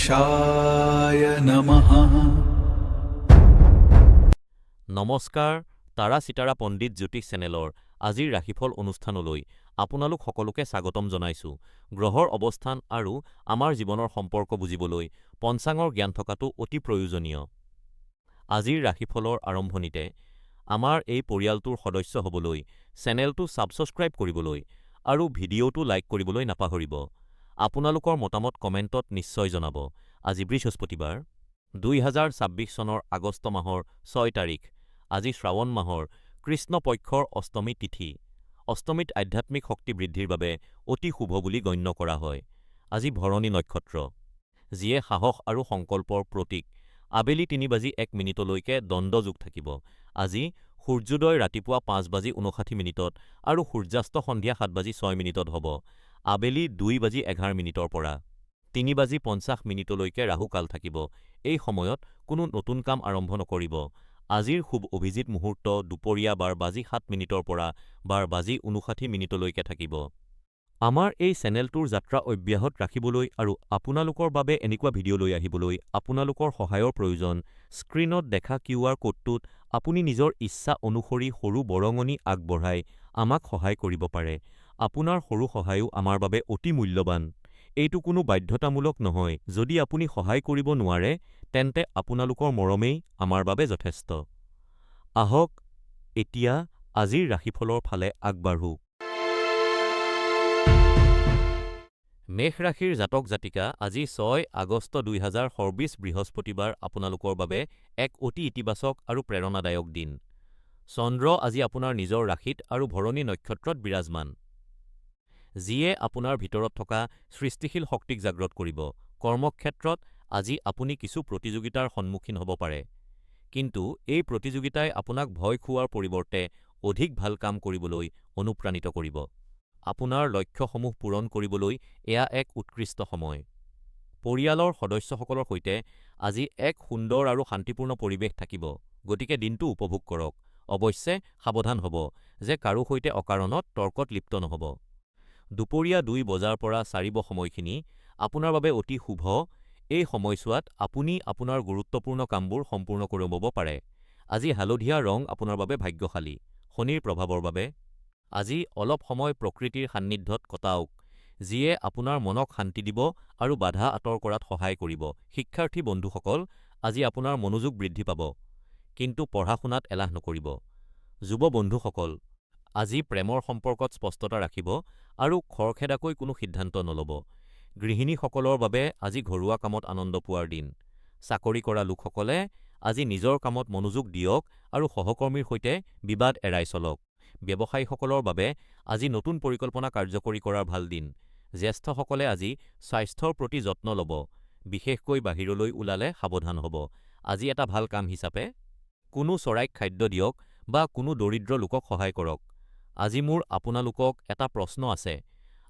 गणेशाय नमः। নমস্কাৰ, তাৰা চিতাৰা পণ্ডিত জ্যোতিষ চেনেলৰ আজিৰ ৰাশিফল অনুষ্ঠানলৈ আপোনালোক সকলোকে স্বাগতম জনাইছো। গ্ৰহৰ অৱস্থান আৰু আমাৰ জীৱনৰ সম্পৰ্ক বুজিবলৈ পঞ্চাঙৰ জ্ঞান থকাটো অতি প্ৰয়োজনীয়। আজিৰ ৰাশিফলৰ আৰম্ভণিতে আমাৰ এই পৰিয়ালটোৰ সদস্য হ'বলৈ চেনেলটো ছাবস্ক্ৰাইব কৰিবলৈ আৰু ভিডিঅ'টো লাইক কৰিবলৈ নাপাহৰিব। আপোনালোকৰ মতামত কমেণ্টত নিশ্চয় জনাব। আজি বৃহস্পতিবাৰ, 2026 চনৰ আগষ্ট মাহৰ 6 তাৰিখ। আজি শ্ৰাৱণ মাহৰ কৃষ্ণ পক্ষৰ অষ্টমী তিথি। অষ্টমীত আধ্যাত্মিক শক্তি বৃদ্ধিৰ বাবে অতি শুভ বুলি গণ্য কৰা হয়। আজি ভৰণী নক্ষত্ৰ, যিয়ে সাহস আৰু সংকল্পৰ প্ৰতীক। আবেলি 3:01 দণ্ডযোগ থাকিব। আজি সূৰ্যোদয় ৰাতিপুৱা 5:59 আৰু সূৰ্যাস্ত সন্ধিয়া 7:06 হ'ব। আবেলি 2:11 পৰা 3:50 ৰাহুকাল থাকিব। এই সময়ত কোনো নতুন কাম আৰম্ভ নকৰিব। আজিৰ শুভ অভিজিত মুহূৰ্ত দুপৰীয়া 12:07 পৰা 12:59 থাকিব। আমাৰ এই চেনেলটোৰ যাত্ৰা অব্যাহত ৰাখিবলৈ আৰু আপোনালোকৰ বাবে এনেকুৱা ভিডিঅ' লৈ আহিবলৈ আপোনালোকৰ সহায়ৰ প্ৰয়োজন। স্ক্ৰীনত দেখা QR কোডটোত আপুনি নিজৰ ইচ্ছা অনুসৰি সৰু বৰঙণি আগবঢ়াই আমাক সহায় কৰিব পাৰে। আপোনাৰ সৰু সহায়ো আমাৰ বাবে অতি মূল্যৱান। এইটো কোনো বাধ্যতামূলক নহয়। যদি আপুনি সহায় কৰিব নোৱাৰে, তেন্তে আপোনালোকৰ মৰমেই আমাৰ বাবে যথেষ্ট। আহক এতিয়া আজিৰ ৰাশিফলৰ ফালে আগবাঢ়ো। মেষ ৰাশিৰ জাতক জাতিকা আজি 6 আগষ্ট 2024 বৃহস্পতিবাৰ আপোনালোকৰ বাবে এক অতি ইতিবাচক আৰু প্ৰেৰণাদায়ক দিন। চন্দ্ৰ আজি আপোনাৰ নিজৰ ৰাশিত আৰু ভৰণী নক্ষত্ৰত বিৰাজমান, যিয়ে আপোনাৰ ভিতৰত থকা সৃষ্টিশীল শক্তিক জাগ্ৰত কৰিব। কৰ্মক্ষেত্ৰত আজি আপুনি কিছু প্ৰতিযোগিতাৰ সন্মুখীন হ'ব পাৰে, কিন্তু এই প্ৰতিযোগিতাই আপোনাক ভয় খুওৱাৰ পৰিৱৰ্তে অধিক ভাল কাম কৰিবলৈ অনুপ্ৰাণিত কৰিব। আপোনাৰ লক্ষ্যসমূহ পূৰণ কৰিবলৈ এয়া এক উৎকৃষ্ট সময়। পৰিয়ালৰ সদস্যসকলৰ সৈতে আজি এক সুন্দৰ আৰু শান্তিপূৰ্ণ পৰিৱেশ থাকিব, গতিকে দিনটো উপভোগ কৰক। অৱশ্যে সাৱধান হ'ব যে কাৰো সৈতে অকাৰণত তৰ্কত লিপ্ত নহ'ব। দুপৰীয়া 2 বজাৰ পৰা 4 সময়খিনি আপোনাৰ বাবে অতি শুভ। এই সময়ছোৱাত আপুনি আপোনাৰ গুৰুত্বপূৰ্ণ কামবোৰ সম্পূৰ্ণ কৰিব পাৰে। আজি হালধীয়া ৰং আপোনাৰ বাবে ভাগ্যশালী। শনিৰ প্ৰভাৱৰ বাবে আজি অলপ সময় প্ৰকৃতিৰ সান্নিধ্যত কটাওক, যিয়ে আপোনাৰ মনক শান্তি দিব আৰু বাধা আঁতৰ কৰাত সহায় কৰিব। শিক্ষাৰ্থী বন্ধুসকল, আজি আপোনাৰ মনোযোগ বৃদ্ধি পাব, কিন্তু পঢ়া-শুনাত এলাহ নকৰিব। যুৱ বন্ধুসকল, আজি প্ৰেমৰ সম্পৰ্কত স্পষ্টতা ৰাখিব আৰু খৰখেদাকৈ কোনো সিদ্ধান্ত নল'ব। গৃহিণীসকলৰ বাবে আজি ঘৰুৱা কামত আনন্দ পোৱাৰ দিন। চাকৰি কৰা লোকসকলে আজি নিজৰ কামত মনোযোগ দিয়ক আৰু সহকৰ্মীৰ সৈতে বিবাদ এৰাই চলক। ব্যৱসায়ীসকলৰ বাবে আজি নতুন পৰিকল্পনা কাৰ্যকৰী কৰাৰ ভাল দিন। জ্যেষ্ঠসকলে আজি স্বাস্থ্যৰ প্ৰতি যত্ন ল'ব, বিশেষকৈ বাহিৰলৈ ওলালে সাৱধান হ'ব। আজি এটা ভাল কাম হিচাপে কোনো চৰাইক খাদ্য দিয়ক বা কোনো দৰিদ্ৰ লোকক সহায় কৰক। আজি মোৰ আপোনালোকক এটা প্ৰশ্ন আছে।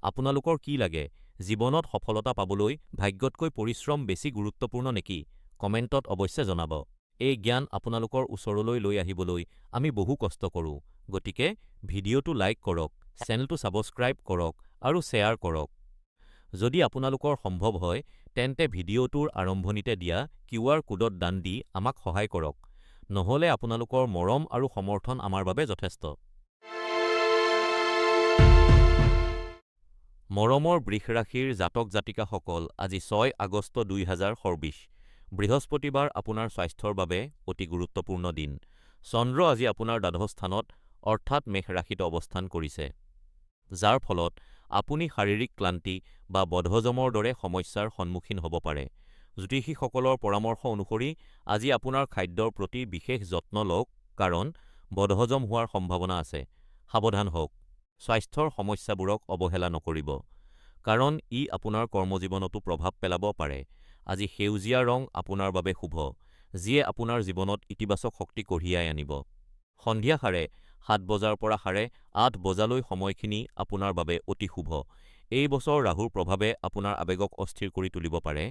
আপোনালোকৰ কি লাগে? জীৱনত সফলতা পাবলৈ ভাগ্যতকৈ পৰিশ্ৰম বেছি গুৰুত্বপূৰ্ণ নেকি? কমেণ্টত অৱশ্যে জনাব। এই জ্ঞান আপোনালোকৰ ওচৰলৈ লৈ আহিবলৈ আমি বহু কষ্ট কৰোঁ, গতিকে ভিডিঅ'টো লাইক কৰক, চেনেলটো ছাবস্ক্ৰাইব কৰক আৰু শ্বেয়াৰ কৰক। যদি আপোনালোকৰ সম্ভৱ হয়, তেন্তে ভিডিঅ'টোৰ আৰম্ভণিতে দিয়া QR কোডত দান দি আমাক সহায় কৰক। নহ'লে আপোনালোকৰ মৰম আৰু সমৰ্থন আমাৰ বাবে যথেষ্ট। মৰমৰ বৃষ ৰাশিৰ জাতক জাতিকাসকল আজি 6 আগষ্ট 2024 বৃহস্পতিবাৰ আপোনাৰ স্বাস্থ্যৰ বাবে অতি গুৰুত্বপূৰ্ণ দিন। চন্দ্ৰ আজি আপোনাৰ দ্বাদশ স্থানত অৰ্থাৎ মেষ ৰাশিত অৱস্থান কৰিছে, যাৰ ফলত আপুনি শাৰীৰিক ক্লান্তি বা বদহজমৰ দৰে সমস্যাৰ সন্মুখীন হ'ব পাৰে। জ্যোতিষীসকলৰ পৰামৰ্শ অনুসৰি আজি আপোনাৰ খাদ্যৰ প্ৰতি বিশেষ যত্ন লওক, কাৰণ বদহজম হোৱাৰ সম্ভাৱনা আছে। সাৱধান হওক। স্বাস্থ্যৰ সমস্যাবোৰক অৱহেলা নকৰিব, কাৰণ ই আপোনাৰ কৰ্মজীৱনতো প্ৰভাৱ পেলাব পাৰে। আজি সেউজীয়া ৰং আপোনাৰ বাবে শুভ, যিয়ে আপোনাৰ জীৱনত ইতিবাচক শক্তি কঢ়িয়াই আনিব। সন্ধিয়া 7 বজাৰ পৰা 8 বজালৈ সময়খিনি আপোনাৰ বাবে অতি শুভ। এই বছৰ ৰাহুৰ প্ৰভাৱে আপোনাৰ আৱেগক অস্থিৰ কৰি তুলিব পাৰে,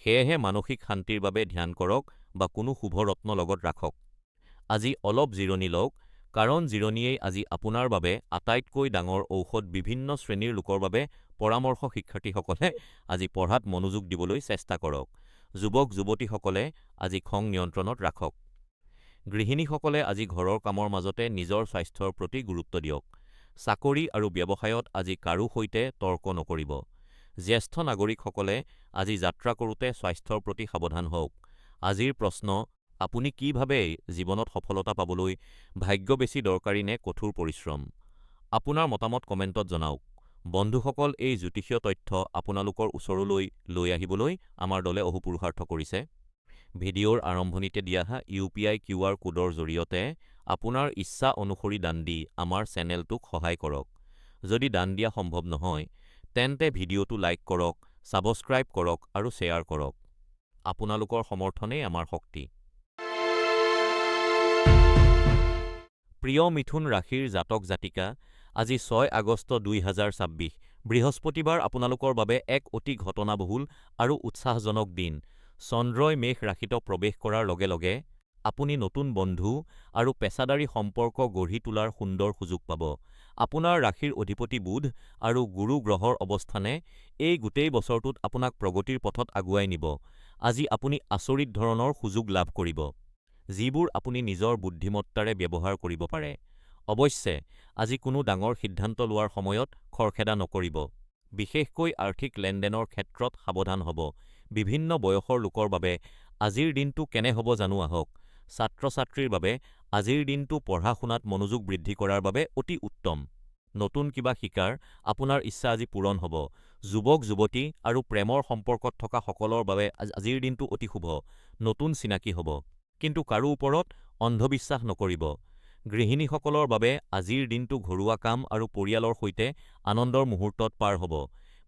সেয়েহে মানসিক শান্তিৰ বাবে ধ্যান কৰক বা কোনো শুভ ৰত্ন লগত ৰাখক। আজি অলপ জিৰণি লওক, কাৰণ জিৰণিয়েই আজি আপোনাৰ বাবে আটাইতকৈ ডাঙৰ ঔষধ। বিভিন্ন শ্ৰেণীৰ লোকৰ বাবে পৰামৰ্শ। শিক্ষাৰ্থীসকলে আজি পঢ়াত মনোযোগ দিবলৈ চেষ্টা কৰক। যুৱক-যুৱতীসকলে আজি খং নিয়ন্ত্ৰণত ৰাখক। গৃহিণীসকলে আজি ঘৰৰ কামৰ মাজতে নিজৰ স্বাস্থ্যৰ প্ৰতি গুৰুত্ব দিয়ক। চাকৰি আৰু ব্যৱসায়ত আজি কাৰো সৈতে তৰ্ক নকৰিব। জ্যেষ্ঠ নাগৰিকসকলে আজি যাত্ৰা কৰোঁতে স্বাস্থ্যৰ প্ৰতি সাৱধান হওক। আজিৰ প্ৰশ্ন, আপুনি কি ভাবে জীৱনত সফলতা পাবলৈ ভাগ্য বেছি দৰকাৰী নে কঠোৰ পৰিশ্ৰম? আপোনাৰ মতামত কমেণ্টত জনাওক। বন্ধুসকল, এই জ্যোতিষীয় তথ্য আপোনালোকৰ ওচৰলৈ লৈ আহিবলৈ আমাৰ দলে অহোপুৰুষাৰ্থ কৰিছে। ভিডিঅ'ৰ আৰম্ভণিতে দিয়া UPI QR কোডৰ জৰিয়তে আপোনাৰ ইচ্ছা অনুসৰি দান দি আমাৰ চেনেলটোক সহায় কৰক। যদি দান দিয়া সম্ভৱ নহয়, তেন্তে ভিডিঅ'টো লাইক কৰক, ছাবস্ক্ৰাইব কৰক আৰু শ্বেয়াৰ কৰক। আপোনালোকৰ সমৰ্থনেই আমাৰ শক্তি। প্ৰিয় মিথুন ৰাশিৰ জাতক জাতিকা, আজি 6 আগষ্ট 2026 বৃহস্পতিবাৰ আপোনালোকৰ বাবে এক অতি ঘটনাবহুল আৰু উৎসাহজনক দিন। চন্দ্ৰই মেষ ৰাশিত প্ৰৱেশ কৰাৰ লগে লগে আপুনি নতুন বন্ধু আৰু পেছাদাৰী সম্পৰ্ক গঢ়ি তোলাৰ সুন্দৰ সুযোগ পাব। আপোনাৰ ৰাশিৰ অধিপতি বুধ আৰু গুৰু গ্ৰহৰ অৱস্থানে এই গোটেই বছৰটোত আপোনাক প্ৰগতিৰ পথত আগুৱাই নিব। আজি আপুনি আচৰিত ধৰণৰ সুযোগ লাভ কৰিব, যিবোৰ আপুনি নিজৰ বুদ্ধিমত্তাৰে ব্যৱহাৰ কৰিব পাৰে। অৱশ্যে, আজি কোনো ডাঙৰ সিদ্ধান্ত লোৱাৰ সময়ত খৰখেদা নকৰিব। বিশেষকৈ আৰ্থিক লেনদেনৰ ক্ষেত্ৰত সাৱধান হ'ব। বিভিন্ন বয়সৰ লোকৰ বাবে আজিৰ দিনটো কেনে হ'ব জানো আহক। ছাত্ৰ-ছাত্ৰীৰ বাবে আজিৰ দিনটো পঢ়া-শুনাত মনোযোগ বৃদ্ধি কৰাৰ বাবে অতি উত্তম। নতুন কিবা শিকাৰ আপোনাৰ ইচ্ছা আজি পূৰণ হ'ব। যুৱক-যুৱতী আৰু প্ৰেমৰ সম্পৰ্কত থকা সকলৰ বাবে আজিৰ দিনটো অতি শুভ। নতুন চিনাকি হ'ব। কিন্তু কাৰো ওপৰত অন্ধবিশ্বাস নকৰিব। গৃহিণীসকলৰ বাবে আজিৰ দিনটো ঘৰুৱা কাম আৰু পৰিয়ালৰ সৈতে আনন্দৰ মুহূৰ্তত পাৰ হ'ব।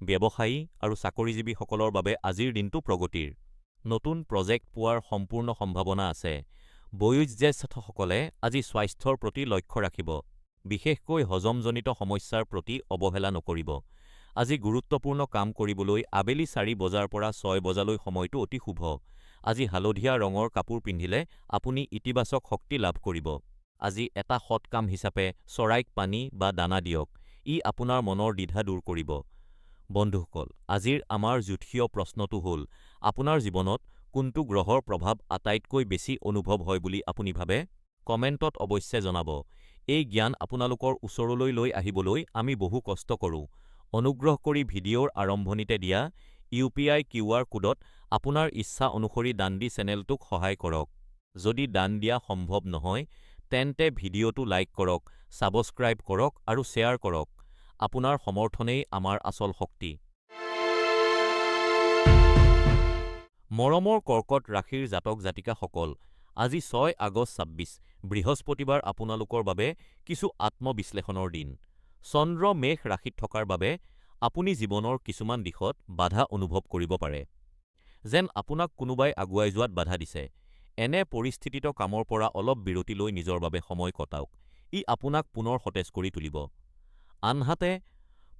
ব্যৱসায়ী আৰু চাকৰিজীৱীসকলৰ বাবে আজিৰ দিনটো প্ৰগতিৰ। নতুন প্ৰজেক্ট পোৱাৰ সম্পূৰ্ণ সম্ভাৱনা আছে। বয়োজ্যেষ্ঠসকলে আজি স্বাস্থ্যৰ প্ৰতি লক্ষ্য ৰাখিব। বিশেষকৈ হজমজনিত সমস্যাৰ প্ৰতি অৱহেলা নকৰিব। আজি গুৰুত্বপূৰ্ণ কাম কৰিবলৈ আবেলি 4 বজাৰ পৰা 6 বজালৈ সময়টো অতি শুভ। আজি হালধীয়া ৰঙৰ কাপোৰ পিন্ধিলে আপুনি ইতিবাচক শক্তি লাভ কৰিব। আজি এটা সৎ কাম হিচাপে চৰাইক পানী বা দানা দিয়ক। ই আপোনাৰ মনৰ দ্বিধা দূৰ কৰিব। বন্ধুসকল, আজিৰ আমাৰ জ্যোতিষীয় প্ৰশ্নটো হ'ল, আপোনাৰ জীৱনত কোনটো গ্ৰহৰ প্ৰভাৱ আটাইতকৈ বেছি অনুভৱ হয় বুলি আপুনি ভাবে? কমেণ্টত অৱশ্যে জনাব। এই জ্ঞান আপোনালোকৰ ওচৰলৈ লৈ আহিবলৈ আমি বহু কষ্ট কৰোঁ। অনুগ্ৰহ কৰি ভিডিঅ'ৰ আৰম্ভণিতে দিয়া UPI QR কোডত আপোনাৰ ইচ্ছা অনুসৰি দান দি চেনেলটোক সহায় কৰক। যদি দান দিয়া সম্ভৱ নহয়, তেন্তে ভিডিঅ'টো লাইক কৰক, ছাবস্ক্ৰাইব কৰক আৰু শ্বেয়াৰ কৰক। আপোনাৰ সমৰ্থনেই আমাৰ আচল শক্তি। মৰমৰ কৰ্কট ৰাশিৰ জাতক জাতিকাসকল, আজি 6 আগষ্ট 26 বৃহস্পতিবাৰ আপোনালোকৰ বাবে কিছু আত্মবিশ্লেষণৰ দিন। চন্দ্ৰ মেষ ৰাশিত থকাৰ বাবে আপুনি জীৱনৰ কিছুমান দিশত বাধা অনুভৱ কৰিব পাৰে, যেন আপোনাক কোনোবাই আগুৱাই যোৱাত বাধা দিছে। এনে পৰিস্থিতিত কামৰ পৰা অলপ বিৰতি লৈ নিজৰ বাবে সময় কটাওক। ই আপোনাক পুনৰ সতেজ কৰি তুলিব। আনহাতে,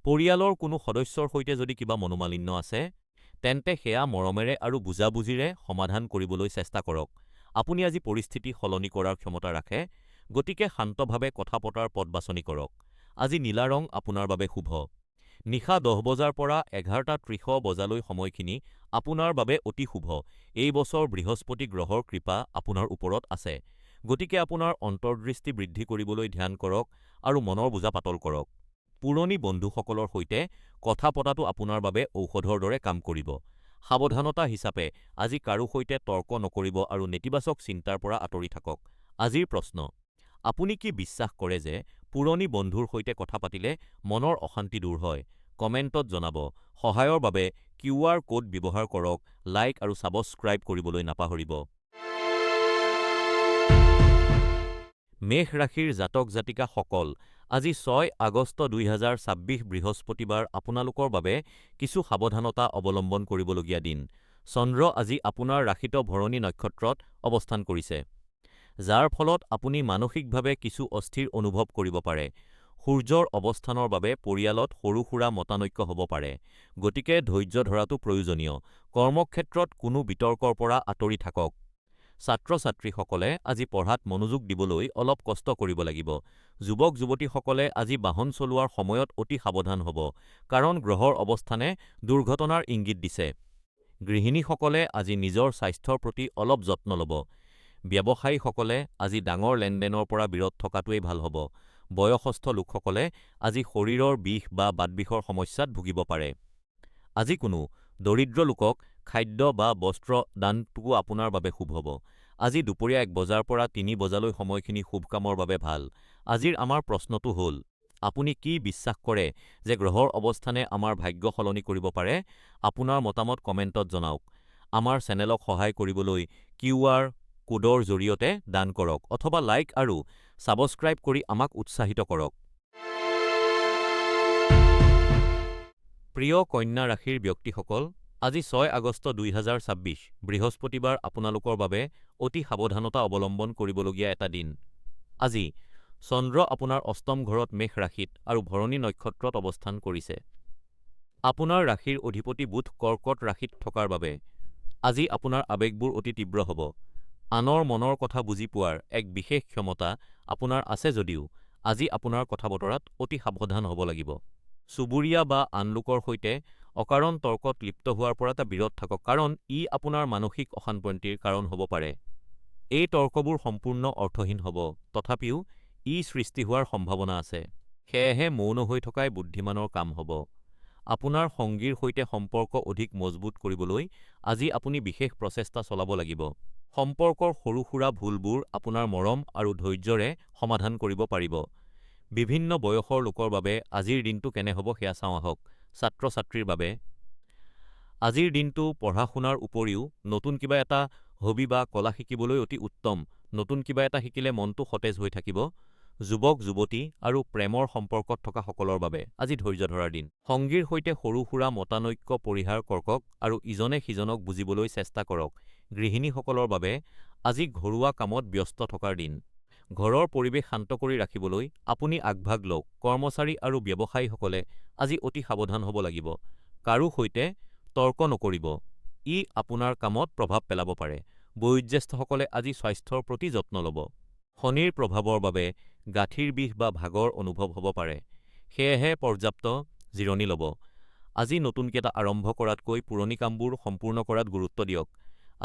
পৰিয়ালৰ কোনো সদস্যৰ সৈতে যদি কিবা মনোমালিন্য আছে, তেন্তে সেয়া মৰমেৰে আৰু বুজাবুজিৰে সমাধান কৰিবলৈ চেষ্টা কৰক। আপুনি আজি পৰিস্থিতি সলনি কৰাৰ ক্ষমতা ৰাখে, গতিকে শান্তভাৱে কথা পতাৰ পথ বাছনি কৰক। আজি নীলা ৰং আপোনাৰ বাবে শুভ। নিশা 10 বজাৰ পৰা 11:30 বজালৈ সময়খিনি আপোনাৰ বাবে অতি শুভ। এই বছৰ বৃহস্পতি গ্ৰহৰ কৃপা আপোনাৰ ওপৰত আছে, গতিকে আপোনাৰ অন্তৰ্দৃষ্টি বৃদ্ধি কৰিবলৈ ধ্যান কৰক আৰু মনৰ বোজা পাতল কৰক। পুৰণি বন্ধুসকলৰ সৈতে কথা পতাটো আপোনাৰ বাবে ঔষধৰ দৰে কাম কৰিব। সাৱধানতা হিচাপে আজি কাৰো সৈতে তৰ্ক নকৰিব আৰু নেতিবাচক চিন্তাৰ পৰা আঁতৰি থাকক। আজিৰ প্ৰশ্ন, আপুনি কি বিশ্বাস কৰে যে পুৰণি বন্ধুৰ সৈতে কথা পাতিলে মনৰ অশান্তি দূৰ হয়? কমেণ্টত জনাব। সহায়ৰ বাবে QR কোড ব্যৱহাৰ কৰক, লাইক আৰু ছাবস্ক্ৰাইব কৰিবলৈ নাপাহৰিব। মেষ ৰাশিৰ জাতক জাতিকাসকল, আজি 6 আগষ্ট 2026 বৃহস্পতিবাৰ আপোনালোকৰ বাবে কিছু সাৱধানতা অৱলম্বন কৰিবলগীয়া দিন। চন্দ্ৰ আজি আপোনাৰ ৰাশিত ভৰণী নক্ষত্ৰত অৱস্থান কৰিছে, যাৰ ফলত আপুনি মানসিকভাৱে কিছু অস্থিৰ অনুভৱ কৰিব পাৰে। সূৰ্যৰ অৱস্থানৰ বাবে পৰিয়ালত সৰু-সুৰা মতানৈক্য হ'ব পাৰে, গতিকে ধৈৰ্য ধৰাটো প্ৰয়োজনীয়। কৰ্মক্ষেত্ৰত কোনো বিতৰ্কৰ পৰা আঁতৰি থাকক। ছাত্ৰ-ছাত্ৰীসকলে আজি পঢ়াত মনোযোগ দিবলৈ অলপ কষ্ট কৰিব লাগিব। যুৱক-যুৱতীসকলে আজি বাহন চলোৱাৰ সময়ত অতি সাৱধান হ'ব, কাৰণ গ্ৰহৰ অৱস্থানে দুৰ্ঘটনাৰ ইংগিত দিছে। গৃহিণীসকলে আজি নিজৰ স্বাস্থ্যৰ প্ৰতি অলপ যত্ন ল'ব। ব্যৱসায়ীসকলে আজি ডাঙৰ লেনদেনৰ পৰা বিৰত থকাটোৱেই ভাল হ'ব। বয়সস্থ লোকসকলে আজি শৰীৰৰ বিষ বা বাতবিষৰ সমস্যাত ভুগিব পাৰে। আজি কোনো দৰিদ্ৰ লোকক খাদ্য বা বস্ত্ৰ দানটোও আপোনাৰ বাবে শুভ হ'ব। আজি দুপৰীয়া ১ বজাৰ পৰা ৩ বজালৈ সময়খিনি শুভ কামৰ বাবে ভাল। আজিৰ আমাৰ প্ৰশ্নটো হ'ল, আপুনি কি বিশ্বাস কৰে যে গ্ৰহৰ অৱস্থানে আমাৰ ভাগ্য সলনি কৰিব পাৰে? আপোনাৰ মতামত কমেণ্টত জনাওক। আমাৰ চেনেলক সহায় কৰিবলৈ QR কোডৰ জৰিয়তে দান কৰক অথবা লাইক আৰু ছাবস্ক্ৰাইব কৰি আমাক উৎসাহিত কৰক। প্ৰিয় কন্যা ৰাশিৰ ব্যক্তিসকল, আজি ৬ আগষ্ট ২০২৬ বৃহস্পতিবাৰ আপোনালোকৰ বাবে অতি সাৱধানতা অৱলম্বন কৰিবলগীয়া এটা দিন। আজি চন্দ্ৰ আপোনাৰ অষ্টম ঘৰত মেষ ৰাশিত আৰু ভৰণী নক্ষত্ৰত অৱস্থান কৰিছে। আপোনাৰ ৰাশিৰ অধিপতি বুধ কৰ্কট ৰাশিত থকাৰ বাবে আজি আপোনাৰ আৱেগবোৰ অতি তীব্ৰ হ'ব। আনৰ মনৰ কথা বুজি পোৱাৰ এক বিশেষ ক্ষমতা আপোনাৰ আছে যদিও আজি আপোনাৰ কথা-বতৰাত অতি সাৱধান হ'ব লাগিব। চুবুৰীয়া বা আন লোকৰ সৈতে অকাৰণ তৰ্কত লিপ্ত হোৱাৰ পৰা বিৰত থাকক, কাৰণ ই আপোনাৰ মানসিক অশান্তিৰ কাৰণ হ'ব পাৰে। এই তৰ্কবোৰ সম্পূৰ্ণ অৰ্থহীন হ'ব, তথাপিও ই সৃষ্টি হোৱাৰ সম্ভাৱনা আছে। সেয়েহে মৌন হৈ থকাই বুদ্ধিমানৰ কাম হ'ব। আপোনাৰ সঙ্গীৰ সৈতে সম্পৰ্ক অধিক মজবুত কৰিবলৈ আজি আপুনি বিশেষ প্ৰচেষ্টা চলাব লাগিব। সম্পৰ্কৰ সৰু-সুৰা ভুলবোৰ আপোনাৰ মৰম আৰু ধৈৰ্য্যৰে সমাধান কৰিব পাৰিব। বিভিন্ন বয়সৰ লোকৰ বাবে আজিৰ দিনটো কেনে হ'ব সেয়া চাওঁ আহক। ছাত্ৰ-ছাত্ৰীৰ বাবে আজিৰ দিনটো পঢ়া-শুনাৰ উপৰিও নতুন কিবা এটা হবি বা কলা শিকিবলৈ অতি উত্তম। নতুন কিবা এটা শিকিলে মনটো সতেজ হৈ থাকিব। যুৱক-যুৱতী আৰু প্ৰেমৰ সম্পৰ্কত থকা সকলৰ বাবে আজি ধৈৰ্য ধৰাৰ দিন। সঙ্গীৰ সৈতে সৰু-সুৰা মতানৈক্য পৰিহাৰ কৰক আৰু ইজনে সিজনক বুজিবলৈ চেষ্টা কৰক। গৃহিণীসকলৰ বাবে আজি ঘৰুৱা কামত ব্যস্ত থকাৰ দিন। ঘৰৰ পৰিৱেশ শান্ত কৰি ৰাখিবলৈ আপুনি আগভাগ লওক। কৰ্মচাৰী আৰু ব্যৱসায়ীসকলে আজি অতি সাৱধান হ'ব লাগিব। কাৰো সৈতে তৰ্ক নকৰিব, ই আপোনাৰ কামত প্ৰভাৱ পেলাব পাৰে। বয়োজ্যেষ্ঠসকলে আজি স্বাস্থ্যৰ প্ৰতি যত্ন ল'ব। শনিৰ প্ৰভাৱৰ বাবে গাঁঠিৰ বিষ বা ভাগৰ অনুভৱ হ'ব পাৰে, সেয়েহে পৰ্যাপ্ত জিৰণি ল'ব। আজি নতুন কিবা আৰম্ভ কৰাতকৈ পুৰণি কামবোৰ সম্পূৰ্ণ কৰাত গুৰুত্ব দিয়ক।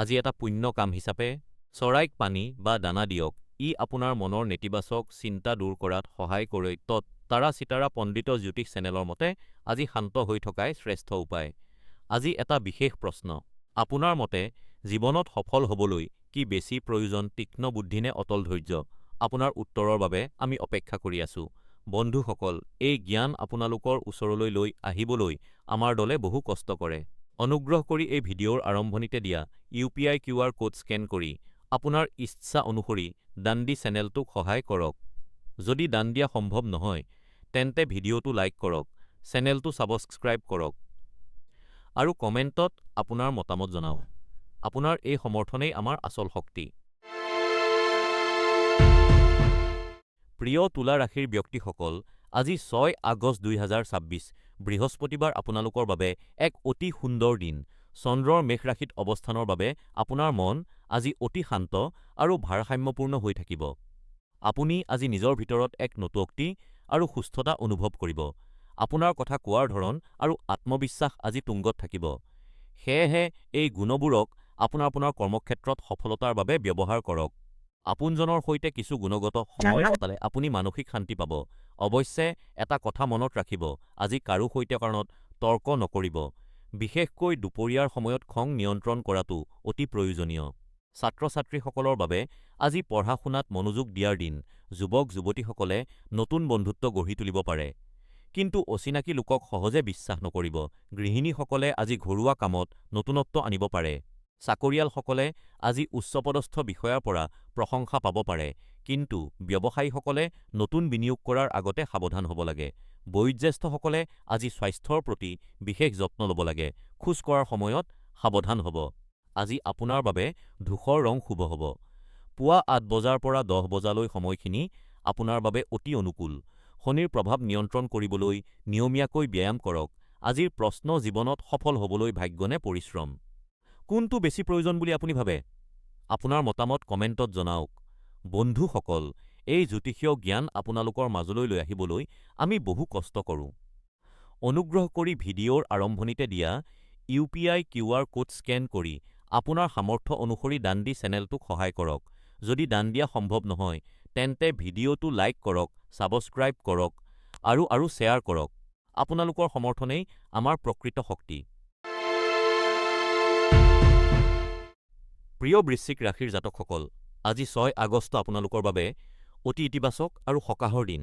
আজি এটা পুণ্য কাম হিচাপে চৰাইক পানী বা দানা দিয়ক। ই আপোনাৰ মনৰ নেতিবাচক চিন্তা দূৰ কৰাত সহায় কৰে। তাৰা চিতাৰা পণ্ডিত জ্যোতিষ চেনেলৰ মতে আজি শান্ত হৈ থকাই শ্ৰেষ্ঠ উপায়। আজি এটা বিশেষ প্ৰশ্ন, আপোনাৰ মতে জীৱনত সফল হ'বলৈ কি বেছি প্ৰয়োজন, তীক্ষ্ণ বুদ্ধি নে অটল ধৈৰ্য? আপোনাৰ উত্তৰৰ বাবে আমি অপেক্ষা কৰি আছো। বন্ধুসকল, এই জ্ঞান আপোনালোকৰ ওচৰলৈ লৈ আহিবলৈ আমাৰ দলে বহু কষ্ট কৰে। অনুগ্ৰহ কৰি এই ভিডিঅ'ৰ আৰম্ভণিতে দিয়া UPI QR কোড স্কেন কৰি আপোনাৰ ইচ্ছা অনুসৰি দান দি চেনেলটোক সহায় কৰক। যদি দান দিয়া সম্ভৱ নহয়, তেন্তে ভিডিঅ'টো লাইক কৰক, চেনেলটো ছাবস্ক্ৰাইব কৰক আৰু কমেণ্টত আপোনাৰ মতামত জনাওক। আপোনাৰ এই সমৰ্থনেই আমাৰ আচল শক্তি। প্ৰিয় তুলা ৰাশিৰ ব্যক্তিসকল, আজি ৬ আগষ্ট ২০২৬ বৃহস্পতিবাৰ আপোনালোকৰ বাবে এক অতি সুন্দৰ দিন। চন্দ্ৰৰ মেষ ৰাশিত অৱস্থানৰ বাবে আপোনাৰ মন আজি অতি শান্ত আৰু ভাৰসাম্যপূৰ্ণ হৈ থাকিব। আপুনি আজি নিজৰ ভিতৰত এক নতুক্তি আৰু সুস্থতা অনুভৱ কৰিব। আপোনাৰ কথা কোৱাৰ ধৰণ আৰু আত্মবিশ্বাস আজি তুংগত থাকিব। সেয়েহে এই গুণবোৰক আপোনাৰ কৰ্মক্ষেত্ৰত সফলতাৰ বাবে ব্যৱহাৰ কৰক। আপোনজনৰ সৈতে কিছু গুণগত সময় কটালে আপুনি মানসিক শান্তি পাব। অৱশ্যে এটা কথা মনত ৰাখিব, আজি কাৰো সৈতে কাৰণত তৰ্ক নকৰিব। বিশেষকৈ দুপৰীয়াৰ সময়ত খং নিয়ন্ত্ৰণ কৰাটো অতি প্ৰয়োজনীয়। ছাত্ৰ-ছাত্ৰীসকলৰ বাবে আজি পঢ়া-শুনাত মনোযোগ দিয়াৰ দিন। যুৱক-যুৱতীসকলে নতুন বন্ধুত্ব গঢ়ি তুলিব পাৰে, কিন্তু অচিনাকি লোকক সহজে বিশ্বাস নকৰিব। গৃহিণীসকলে আজি ঘৰুৱা কামত নতুনত্ব আনিব পাৰে। চাকৰিয়ালসকলে আজি উচ্চপদস্থ বিষয়াৰ পৰা প্ৰশংসা পাব পাৰে, কিন্তু ব্যৱসায়ীসকলে নতুন বিনিয়োগ কৰাৰ আগতে সাৱধান হ'ব লাগে। বয়োজ্যেষ্ঠসকলে আজি স্বাস্থ্যৰ প্ৰতি বিশেষ যত্ন ল'ব লাগে। খোজ কঢ়াৰ সময়ত সাৱধান হ'ব। আজি আপোনাৰ বাবে ধূসৰ ৰং শুভ হ'ব। পুৱা ৮ বজাৰ পৰা ১০ বজালৈ সময়খিনি আপোনাৰ বাবে অতি অনুকূল। শনিৰ প্ৰভাৱ নিয়ন্ত্ৰণ কৰিবলৈ নিয়মীয়াকৈ ব্যায়াম কৰক। আজিৰ প্ৰশ্ন, জীৱনত সফল হ'বলৈ ভাগ্য নে পৰিশ্ৰম? কোনটো বেছি প্ৰয়োজন বুলি আপুনি ভাবে? আপোনাৰ মতামত কমেণ্টত জনাওক। বন্ধুসকল, এই জ্যোতিষীয় জ্ঞান আপোনালোকৰ মাজলৈ লৈ আহিবলৈ আমি বহু কষ্ট কৰোঁ। অনুগ্ৰহ কৰি ভিডিঅ'ৰ আৰম্ভণিতে দিয়া ইউ.পি.আই. কিউআৰ কোড স্কেন কৰি আপোনাৰ সামৰ্থ্য অনুসৰি দান দি চেনেলটোক সহায় কৰক। যদি দান দিয়া সম্ভৱ নহয়, তেন্তে ভিডিঅ'টো লাইক কৰক, ছাবস্ক্ৰাইব কৰক আৰু শ্বেয়াৰ কৰক। আপোনালোকৰ সমৰ্থনেই আমাৰ প্ৰকৃত শক্তি। প্ৰিয় বৃশ্চিক ৰাশিৰ জাতকসকল, আজি ৬ আগষ্ট আপোনালোকৰ বাবে অতি ইতিবাচক আৰু সকাহৰ দিন।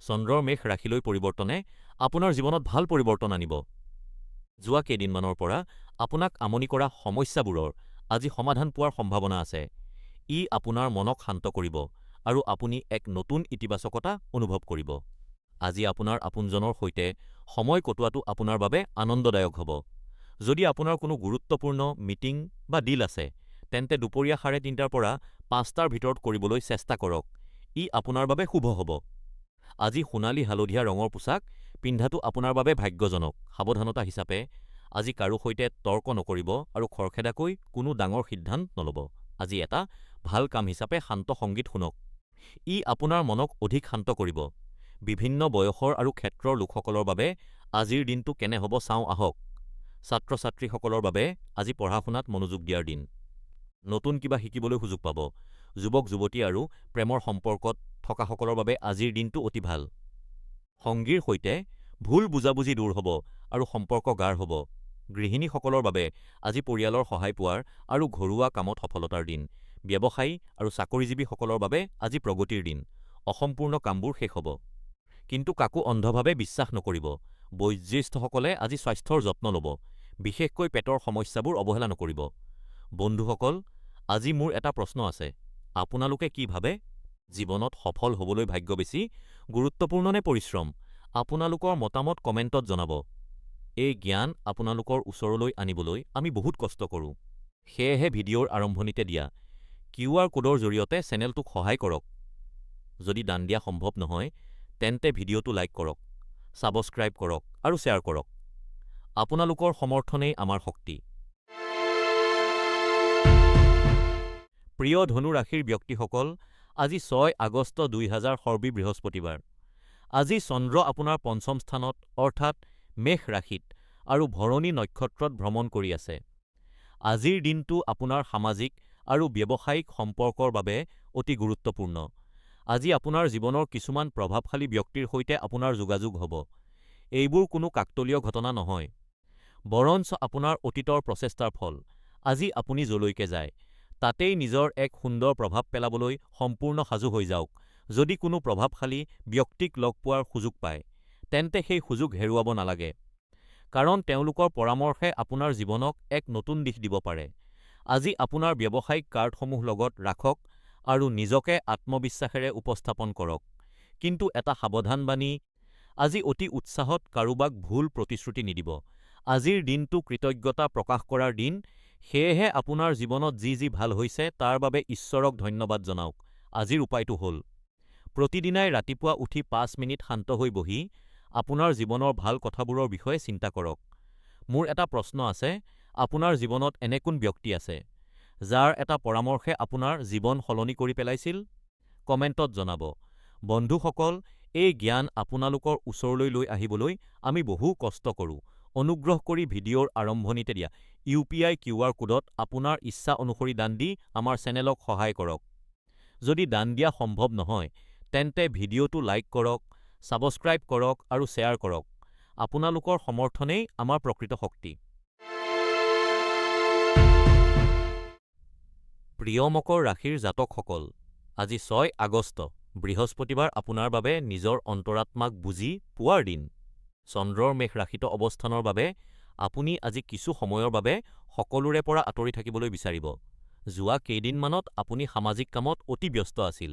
চন্দ্ৰৰ মেষ ৰাশিলৈ পৰিৱৰ্তনে আপোনাৰ জীৱনত ভাল পৰিৱৰ্তন আনিব। যোৱা কেইদিনমানৰ পৰা আপোনাক আমনি কৰা সমস্যাবোৰৰ আজি সমাধান পোৱাৰ সম্ভাৱনা আছে। ই আপোনাৰ মনক শান্ত কৰিব আৰু আপুনি এক নতুন ইতিবাচকতা অনুভৱ কৰিব। আজি আপোনাৰ আপোনজনৰ সৈতে সময় কটোৱাটো আপোনাৰ বাবে আনন্দদায়ক হ'ব। যদি আপোনাৰ কোনো গুৰুত্বপূৰ্ণ মিটিং বা ডিল আছে, তেন্তে দুপৰীয়া ৩:৩০ পৰা ৫টাৰ ভিতৰত কৰিবলৈ চেষ্টা কৰক। ই আপোনাৰ বাবে শুভ হ'ব। আজি সোণালী হালধীয়া ৰঙৰ পোছাক পিন্ধাটো আপোনাৰ বাবে ভাগ্যজনক। সাৱধানতা হিচাপে, আজি কাৰো সৈতে তৰ্ক নকৰিব আৰু খৰখেদাকৈ কোনো ডাঙৰ সিদ্ধান্ত নল'ব। আজি এটা ভাল কাম হিচাপে শান্ত সংগীত শুনক। ই আপোনাৰ মনক অধিক শান্ত কৰিব। বিভিন্ন বয়সৰ আৰু ক্ষেত্ৰৰ লোকসকলৰ বাবে আজিৰ দিনটো কেনে হ'ব চাওঁ আহক। ছাত্ৰ-ছাত্ৰীসকলৰ বাবে আজি পঢ়া-শুনাত মনোযোগ দিয়াৰ দিন। নতুন কিবা শিকিবলৈ সুযোগ পাব। যুৱক-যুৱতী আৰু প্ৰেমৰ সম্পৰ্কত থকাসকলৰ বাবে আজিৰ দিনটো অতি ভাল। সংগীৰ সৈতে ভুল বুজাবুজি দূৰ হ'ব আৰু সম্পৰ্ক গাঢ় হ'ব। গৃহিণীসকলৰ বাবে আজি পৰিয়ালৰ সহায় পোৱাৰ আৰু ঘৰুৱা কামত সফলতাৰ দিন। ব্যৱসায়ী আৰু চাকৰিজীৱীসকলৰ বাবে আজি প্ৰগতিৰ দিন। অসম্পূৰ্ণ কামবোৰ শেষ হ'ব। কিন্তু কাকো অন্ধভাৱে বিশ্বাস নকৰিব। বয়োজ্যেষ্ঠসকলে আজি স্বাস্থ্যৰ যত্ন ল'ব। বিশেষকৈ পেটৰ সমস্যাবোৰ অৱহেলা নকৰিব। বন্ধুসকল, আজি মোৰ এটা প্ৰশ্ন আছে। আপোনালোকে কি ভাবে? জীৱনত সফল হ'বলৈ ভাগ্য বেছি গুৰুত্বপূৰ্ণ নে পৰিশ্ৰম? আপোনালোকৰ মতামত কমেণ্টত জনাব। এই জ্ঞান আপোনালোকৰ ওচৰলৈ আনিবলৈ আমি বহুত কষ্ট কৰোঁ। সেয়েহে ভিডিঅ'ৰ আৰম্ভণিতে দিয়া কিউআৰ কোডৰ জৰিয়তে চেনেলটোক সহায় কৰক। যদি দান দিয়া সম্ভৱ নহয়, তেন্তে ভিডিঅ'টো লাইক কৰক, ছাবস্ক্ৰাইব কৰক আৰু শ্বেয়াৰ কৰক। আপোনালোকৰ সমৰ্থনেই আমাৰ শক্তি। প্ৰিয় ধনু ৰাশিৰ ব্যক্তিসকল, আজি ৬ আগষ্ট ২০২০ বৃহস্পতিবাৰ। আজি চন্দ্ৰ আপোনাৰ পঞ্চম স্থানত অৰ্থাৎ মেষ ৰাশিত আৰু ভৰণী নক্ষত্ৰত ভ্ৰমণ কৰি আছে। আজিৰ দিনটো আপোনাৰ সামাজিক আৰু ব্যৱসায়িক সম্পৰ্কৰ বাবে অতি গুৰুত্বপূৰ্ণ। আজি আপোনাৰ জীৱনৰ কিছুমান প্ৰভাৱশালী ব্যক্তিৰ সৈতে আপোনাৰ যোগাযোগ হ'ব। এইবোৰ কোনো কাকতলীয় ঘটনা নহয়, বৰঞ্চ আপোনাৰ অতীতৰ প্ৰচেষ্টাৰ ফল। আজি আপুনি যলৈকে যায়, তাতেই নিজৰ এক সুন্দৰ প্ৰভাৱ পেলাবলৈ সম্পূৰ্ণ সাজু হৈ যাওক। যদি কোনো প্ৰভাৱশালী ব্যক্তিক লগ পোৱাৰ সুযোগ পায়, তেন্তে সেই সুযোগ হেৰুৱাব নালাগে, কাৰণ তেওঁলোকৰ পৰামৰ্শে আপোনাৰ জীৱনক এক নতুন দিশ দিব পাৰে। আজি আপোনাৰ ব্যৱসায়িক কাৰ্ডসমূহ লগত ৰাখক আৰু নিজকে আত্মবিশ্বাসেৰে উপস্থাপন কৰক। কিন্তু এটা সাৱধানবাণী, আজি অতি উৎসাহত কাৰোবাক ভুল প্ৰতিশ্ৰুতি নিদিব। আজিৰ দিনটো কৃতজ্ঞতা প্ৰকাশ কৰাৰ দিন, সেয়েহে আপোনাৰ জীৱনত যি যি ভাল হৈছে তাৰ বাবে ঈশ্বৰক ধন্যবাদ জনাওক। আজিৰ উপায়টো হ'ল, প্ৰতিদিনাই ৰাতিপুৱা উঠি ৫ মিনিট শান্ত হৈ বহি আপোনাৰ জীৱনৰ ভাল কথাবোৰৰ বিষয়ে চিন্তা কৰক। মোৰ এটা প্ৰশ্ন আছে, আপোনাৰ জীৱনত এনে কোন ব্যক্তি আছে, যাৰ এটা পৰামৰ্শে আপোনাৰ জীৱন সলনি কৰি পেলাইছিল? কমেণ্টত জনাব। বন্ধুসকল, এই জ্ঞান আপোনালোকৰ ওচৰলৈ লৈ আহিবলৈ আমি বহু কষ্ট কৰোঁ। অনুগ্ৰহ কৰি ভিডিঅ'ৰ আৰম্ভণিতে দিয়া ইউ.পি.আই. কিউআৰ কোডত আপোনাৰ ইচ্ছা অনুসৰি দান দি আমাৰ চেনেলক সহায় কৰক। যদি দান দিয়া সম্ভৱ নহয়, তেন্তে ভিডিঅ'টো লাইক কৰক, ছাবস্ক্ৰাইব কৰক আৰু শ্বেয়াৰ কৰক। আপোনালোকৰ সমৰ্থনেই আমাৰ প্ৰকৃত শক্তি। প্ৰিয় মকৰ ৰাশিৰ জাতকসকল, আজি ৬ আগষ্ট বৃহস্পতিবাৰ আপোনাৰ বাবে নিজৰ অন্তৰাত্মাক বুজি পোৱাৰ দিন। চন্দ্ৰৰ মেষ ৰাশিত অৱস্থানৰ বাবে আপুনি আজি কিছু সময়ৰ বাবে সকলোৰে পৰা আঁতৰি থাকিবলৈ বিচাৰিব। যোৱা কেইদিনমানত আপুনি সামাজিক কামত অতি ব্যস্ত আছিল,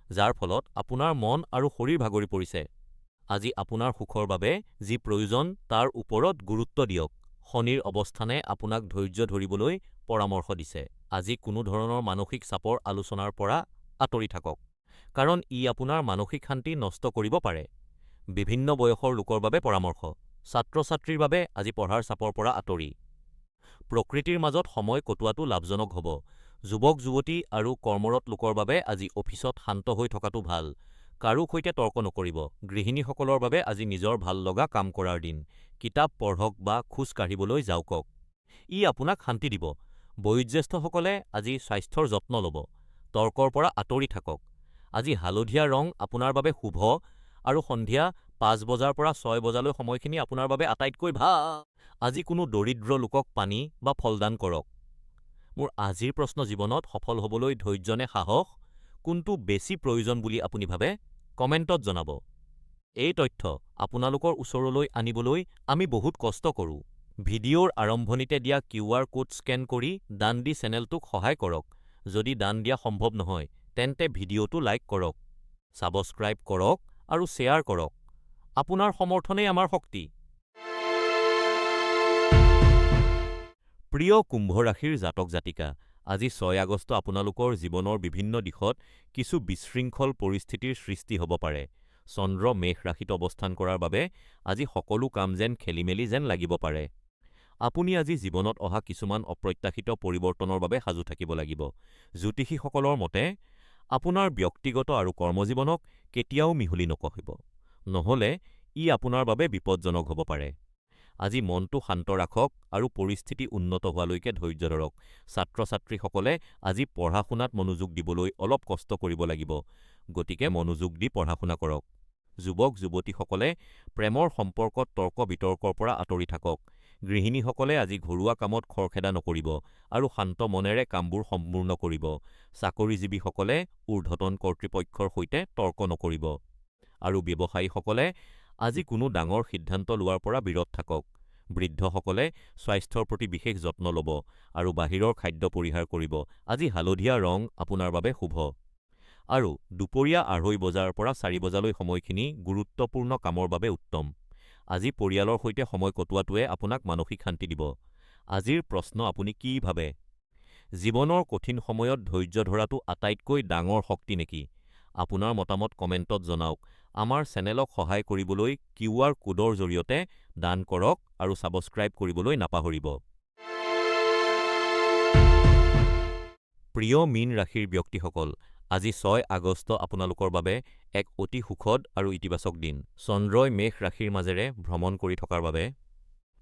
যাৰ ফলত আপোনাৰ মন আৰু শৰীৰ ভাগৰি পৰিছে। আজি আপোনাৰ সুখৰ বাবে যি প্ৰয়োজন তাৰ ওপৰত গুৰুত্ব দিয়ক। শনিৰ অৱস্থানে আপোনাক ধৈৰ্য ধৰিবলৈ পৰামৰ্শ দিছে। আজি কোনো ধৰণৰ মানসিক চাপৰ আলোচনাৰ পৰা আঁতৰি থাকক, কাৰণ ই আপোনাৰ মানসিক শান্তি নষ্ট কৰিব পাৰে। বিভিন্ন বয়সৰ লোকৰ বাবে পৰামৰ্শ। ছাত্ৰ-ছাত্ৰীৰ বাবে আজি পঢ়াৰ চাপৰ পৰা আঁতৰি প্ৰকৃতিৰ মাজত সময় কটোৱাটো লাভজনক হ'ব। যুৱক-যুৱতী আৰু কৰ্মৰত লোকৰ বাবে আজি অফিচত শান্ত হৈ থকাটো ভাল। কাৰো সৈতে তৰ্ক নকৰিব। গৃহিণীসকলৰ বাবে আজি নিজৰ ভাল লগা কাম কৰাৰ দিন। কিতাপ পঢ়ক বা খোজ কাঢ়িবলৈ যাওঁকক। ই আপোনাক শান্তি দিব। বয়োজ্যেষ্ঠসকলে আজি স্বাস্থ্যৰ যত্ন ল'ব। তৰ্কৰ পৰা আঁতৰি থাকক। আজি হালধীয়া ৰং আপোনাৰ বাবে শুভ আৰু সন্ধিয়া ৫ বজাৰ পৰা ৬ বজালৈ সময়খিনি আপোনাৰ বাবে আটাইতকৈ ভাল। আজি কোনো দৰিদ্ৰ লোকক পানী বা ফল দান কৰক। মোৰ আজিৰ প্ৰশ্ন জীৱনত সফল হ'বলৈ ধৈৰ্য নে সাহস? কোনটো বেছি প্ৰয়োজন বুলি আপুনি ভাবে? কমেণ্টত জনাব। এই তথ্য আপোনালোকৰ ওচৰলৈ আনিবলৈ আমি বহুত কষ্ট কৰোঁ। ভিডিঅ'ৰ আৰম্ভণিতে দিয়া কিউআৰ কোড স্কেন কৰি দান দি চেনেলটোক সহায় কৰক। যদি দান দিয়া সম্ভৱ নহয়, তেন্তে ভিডিঅ'টো লাইক কৰক, ছাবস্ক্ৰাইব কৰক আৰু শ্বেয়াৰ কৰক। আপোনাৰ সমৰ্থনেই আমাৰ শক্তি। প্ৰিয় কুম্ভ ৰাশিৰ জাতক জাতিকা, আজি ৬ আগষ্ট আপোনালোকৰ জীৱনৰ বিভিন্ন দিশত কিছু বিশৃংখল পৰিস্থিতিৰ সৃষ্টি হ'ব পাৰে। চন্দ্ৰ মেষ ৰাশিত অৱস্থান কৰাৰ বাবে আজি সকলো কাম যেন খেলিমেলি যেন লাগিব পাৰে। আপুনি আজি জীৱনত অহা কিছুমান অপ্ৰত্যাশিত পৰিৱৰ্তনৰ বাবে সাজু থাকিব লাগিব। জ্যোতিষীসকলৰ মতে আপোনাৰ ব্যক্তিগত আৰু কৰ্মজীৱনক কেতিয়াও মিহলি নকৰিব, নহ'লে ই আপোনাৰ বাবে বিপদজনক হ'ব পাৰে। আজি মনটো শান্ত ৰাখক আৰু পৰিস্থিতি উন্নত হোৱালৈকে ধৈৰ্য ধৰক। ছাত্ৰ-ছাত্ৰীসকলে আজি পঢ়া-শুনাত মনোযোগ দিবলৈ অলপ কষ্ট কৰিব লাগিব, গতিকে মনোযোগ দি পঢ়া-শুনা কৰক। যুৱক-যুৱতীসকলে প্ৰেমৰ সম্পৰ্কত তৰ্ক-বিতৰ্কৰ পৰা আঁতৰি থাকক। গৃহিণীসকলে আজি ঘৰুৱা কামত খৰখেদা নকৰিব আৰু শান্ত মনেৰে কামবোৰ সম্পূৰ্ণ কৰিব। চাকৰিজীৱীসকলে ঊৰ্ধ্বতন কৰ্তৃপক্ষৰ সৈতে তৰ্ক নকৰিব। আৰু ব্যৱসায়ীসকলে আজি কোনো ডাঙৰ সিদ্ধান্ত লোৱাৰ পৰা বিৰত থাকক। বৃদ্ধসকলে স্বাস্থ্যৰ প্ৰতি বিশেষ যত্ন ল'ব আৰু বাহিৰৰ খাদ্য পৰিহাৰ কৰিব। আজি হালধীয়া ৰং আপোনাৰ বাবে শুভ। আৰু দুপৰীয়া ২:৩০ বজাৰ পৰা ৪ বজালৈ সময়খিনি গুৰুত্বপূৰ্ণ কামৰ বাবে উত্তম। আজি পৰিয়ালৰ সৈতে সময় কটোৱাটোৱে আপোনাক মানসিক শান্তি দিব। আজিৰ প্ৰশ্ন আপুনি কি ভাবে? জীৱনৰ কঠিন সময়ত ধৈৰ্য ধৰাটো আটাইতকৈ ডাঙৰ শক্তি নেকি? আপোনাৰ মতামত কমেণ্টত জনাওক। আমাৰ চেনেলক সহায় কৰিবলৈ কিউআৰ কোডৰ জৰিয়তে দান কৰক আৰু ছাবস্ক্ৰাইব কৰিবলৈ নাপাহৰিব। প্ৰিয় মীন ৰাশিৰ ব্যক্তিসকল, আজি ৬ আগষ্ট আপোনালোকৰ বাবে এক অতি সুখদ আৰু ইতিবাচক দিন। চন্দ্ৰই মেষ ৰাশিৰ মাজেৰে ভ্ৰমণ কৰি থকাৰ বাবে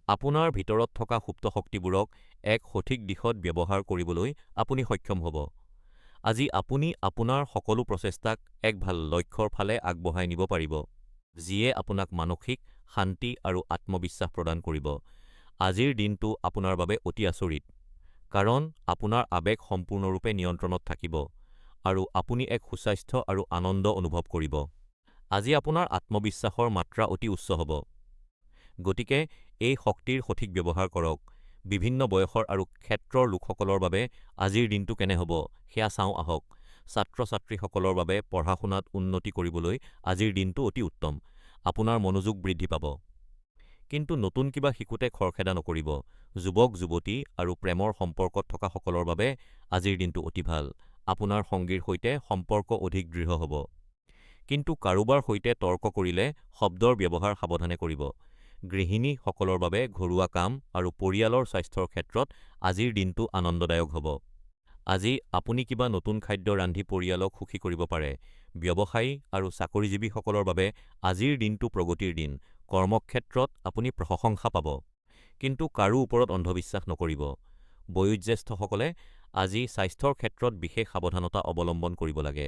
আপোনাৰ ভিতৰত থকা সুপ্ত শক্তিবোৰক এক সঠিক দিশত ব্যৱহাৰ কৰিবলৈ আপুনি সক্ষম হ'ব। আজি আপুনি আপোনাৰ সকলো প্ৰচেষ্টাক এক ভাল লক্ষ্যৰ ফালে আগবঢ়াই নিব পাৰিব, যিয়ে আপোনাক মানসিক শান্তি আৰু আত্মবিশ্বাস প্ৰদান কৰিব। আজিৰ দিনটো আপোনাৰ বাবে অতি আচৰিত, কাৰণ আপোনাৰ আৱেগ সম্পূৰ্ণৰূপে নিয়ন্ত্ৰণত থাকিব আৰু আপুনি এক সুস্বাস্থ্য আৰু আনন্দ অনুভৱ কৰিব। আজি আপোনাৰ আত্মবিশ্বাসৰ মাত্ৰা অতি উচ্চ হ'ব। গতিকে এই শক্তিৰ সঠিক ব্যৱহাৰ কৰক। বিভিন্ন বয়সৰ আৰু ক্ষেত্ৰৰ লোকসকলৰ বাবে আজিৰ দিনটো কেনে হ'ব সেয়া চাওঁ আহক। ছাত্ৰ-ছাত্ৰীসকলৰ বাবে পঢ়া-শুনাত উন্নতি কৰিবলৈ আজিৰ দিনটো অতি উত্তম। আপোনাৰ মনোযোগ বৃদ্ধি পাব। কিন্তু নতুন কিবা শিকোঁতে খৰখেদা নকৰিব। যুৱক-যুৱতী আৰু প্ৰেমৰ সম্পৰ্কত থকা সকলৰ বাবে আজিৰ দিনটো অতি ভাল। আপোনাৰ সঙ্গীৰ সৈতে সম্পৰ্ক অধিক দৃঢ় হ'ব। কিন্তু কাৰোবাৰ সৈতে তৰ্ক কৰিলে শব্দৰ ব্যৱহাৰ সাৱধানে কৰিব। গৃহিণীসকলৰ বাবে ঘৰুৱা কাম আৰু পৰিয়ালৰ স্বাস্থ্যৰ ক্ষেত্ৰত আজিৰ দিনটো আনন্দদায়ক হ'ব। আজি আপুনি কিবা নতুন খাদ্য ৰান্ধি পৰিয়ালক সুখী কৰিব পাৰে। ব্যৱসায়ী আৰু চাকৰিজীৱীসকলৰ বাবে আজিৰ দিনটো প্ৰগতিৰ দিন। কৰ্মক্ষেত্ৰত আপুনি প্ৰশংসা পাব। কিন্তু কাৰো ওপৰত অন্ধবিশ্বাস নকৰিব। বয়োজ্যেষ্ঠসকলে আজি স্বাস্থ্যৰ ক্ষেত্ৰত বিশেষ সাৱধানতা অৱলম্বন কৰিব লাগে।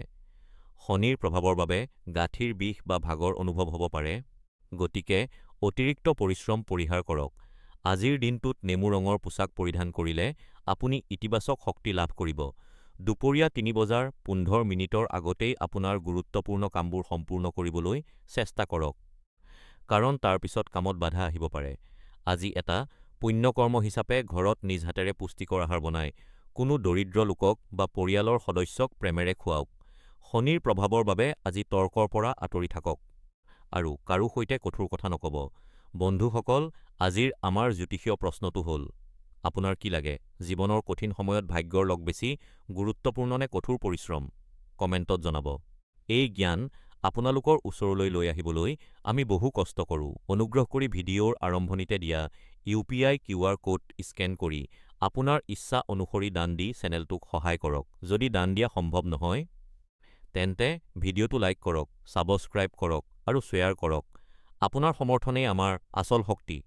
শনিৰ প্ৰভাৱৰ বাবে গাঁঠিৰ বিষ বা ভাগৰ অনুভৱ হ'ব পাৰে, গতিকে অতিৰিক্ত পৰিশ্ৰম পৰিহাৰ কৰক। আজিৰ দিনটোত নেমু ৰঙৰ পোছাক পৰিধান কৰিলে আপুনি ইতিবাচক শক্তি লাভ কৰিব। দুপৰীয়া ৩:১৫ আগতেই আপোনাৰ গুৰুত্বপূৰ্ণ কামবোৰ সম্পূৰ্ণ কৰিবলৈ চেষ্টা কৰক, কাৰণ তাৰ পিছত কামত বাধা আহিব পাৰে। আজি এটা পুণ্যকৰ্ম হিচাপে ঘৰত নিজ হাতেৰে পুষ্টিকৰ আহাৰ বনাই কোনো দৰিদ্ৰ লোকক বা পৰিয়ালৰ সদস্যক প্ৰেমেৰে খুৱাওক। শনিৰ প্ৰভাৱৰ বাবে আজি তৰ্কৰ পৰা আঁতৰি থাকক আৰু কাৰো সৈতে কঠোৰ কথা নক'ব। বন্ধুসকল, আজিৰ আমাৰ জ্যোতিষীয় প্ৰশ্নটো হ'ল, আপোনাৰ কি লাগে? জীৱনৰ কঠিন সময়ত ভাগ্যৰ লগ বেছি গুৰুত্বপূৰ্ণ নে কঠোৰ পৰিশ্ৰম? কমেণ্টত জনাব। এই জ্ঞান আপোনালোকৰ ওচৰলৈ লৈ আহিবলৈ আমি বহু কষ্ট কৰোঁ। অনুগ্ৰহ কৰি ভিডিঅ'ৰ আৰম্ভণিতে দিয়া UPI কিউআৰ কোড স্কেন কৰি আপোনাৰ ইচ্ছা অনুসৰি দান দি চেনেলটোক সহায় কৰক। যদি দান দিয়া সম্ভৱ নহয়, তেন্তে ভিডিঅ'টো লাইক কৰক, ছাবস্ক্ৰাইব কৰক আৰু শ্বেয়াৰ কৰক। আপোনাৰ সমৰ্থনেই আমাৰ আচল শক্তি।